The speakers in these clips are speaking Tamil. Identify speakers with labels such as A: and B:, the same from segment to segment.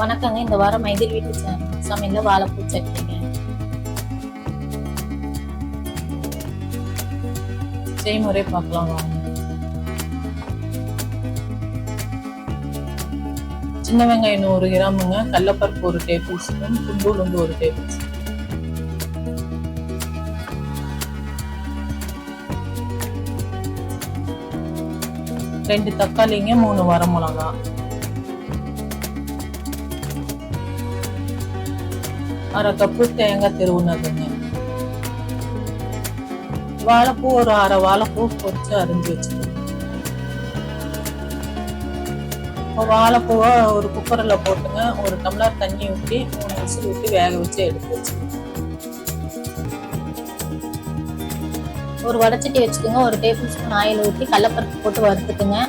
A: வணக்கங்க. இந்த வாரம் மைதில் வீட்டு சமையல்ல வாழைப்பூ சட்னிங்க. செய்முறை பார்க்கலாம் வாங்க. சின்ன வெங்காயம் 100 கிராமுங்க, கடலைப்பருப்பு 1 டேபிள் ஸ்பூன், குண்டூலுந்து 1 டேபிள் ஸ்பூன், ரெண்டு தக்காளிங்க, 3 வரமிளகா, அரை கப்பு தேங்காய் திருவுனதுங்க, வாழைப்பூ ஒரு அரை வாழைப்பூ பொரிச்சு அரிஞ்சு வச்சுக்கோங்க. வாழைப்பூவை ஒரு குக்கர்ல போட்டுங்க, ஒரு டம்ளர் தண்ணி ஊற்றி 3 விசில் ஊற்றி வேக வச்சு எடுத்து வச்சுக்கோங்க. ஒரு வடைச்சட்டி வச்சுக்கோங்க, ஒரு டேபிள் ஸ்பூன் ஆயில் ஊற்றி கடலைப்பருப்பு போட்டு வறுத்துக்குங்க.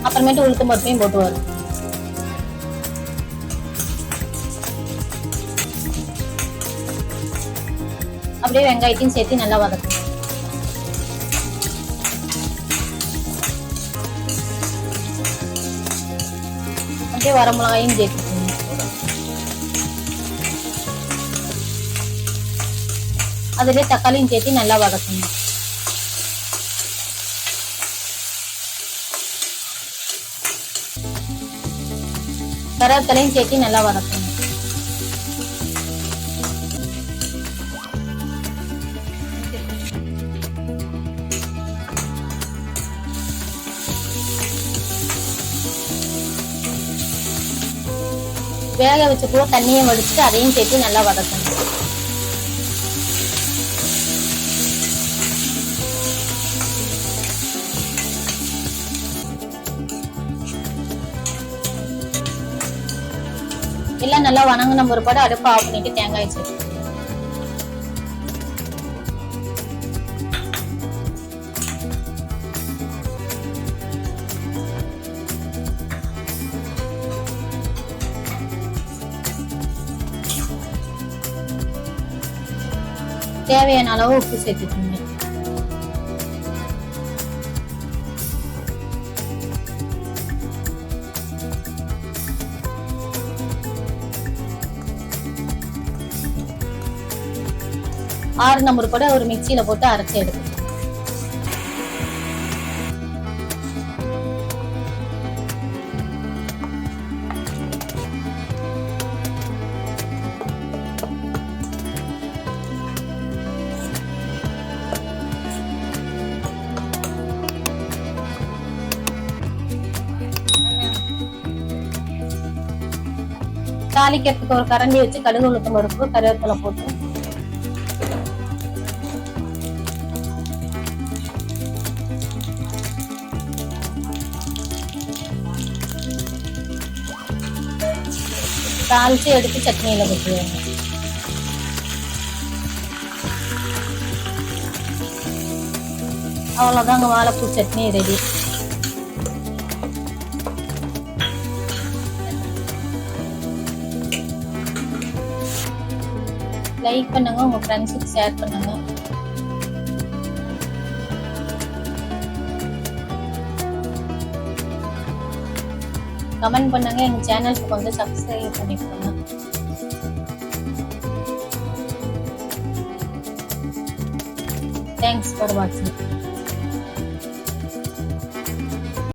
A: அப்புறமேட்டு உளுத்தம் பருப்பையும் போட்டு வரும். அப்படியே வெங்காயத்தையும் சேர்த்து நல்லா வதக்கணும். அப்படியே வரமிளகாயும் சேர்த்துக்கணும். அதுலேயே தக்காளியும் சேர்த்து நல்லா வதக்கணும். கருவேப்பிலையும் சேர்த்து நல்லா வதக்கணும். வேக வச்ச கூட தண்ணியை வடிச்சுட்டு அதையும் சேர்த்து நல்லா வதக்கணும். எல்லாம் நல்லா வணங்கின பிற்பாடு அடுப்பு ஆஃப் பண்ணிட்டு தேங்காய் சேர்த்து தேவையான அளவு உப்பு சேர்த்துக்கோங்க. ஆறுன முறுப்போட ஒரு மிக்சியில போட்டு அரைச்சி எடுக்கணும். தாளிக்கிறதுக்கு ஒரு கரண்டி வச்சு கடுகு உளுத்தம் பருப்பு கருவேப்பிலை போட்டு தாளிச்சு எடுத்து சட்னியில போட்டுருவாங்க. அவ்வளவுதாங்க, வாழைப்பூ சட்னி ரெடி. லைக் பண்ணுங்க, உங்க ஃப்ரெண்ட்ஸுக்கு ஷேர் பண்ணுங்க. கமெண்ட் பண்ணுங்க. எங்க சேனலுக்கு வந்து சப்ஸ்கிரைப் பண்ணிக்கோங்க. தேங்க்ஸ் ஃபார் வாட்சிங்.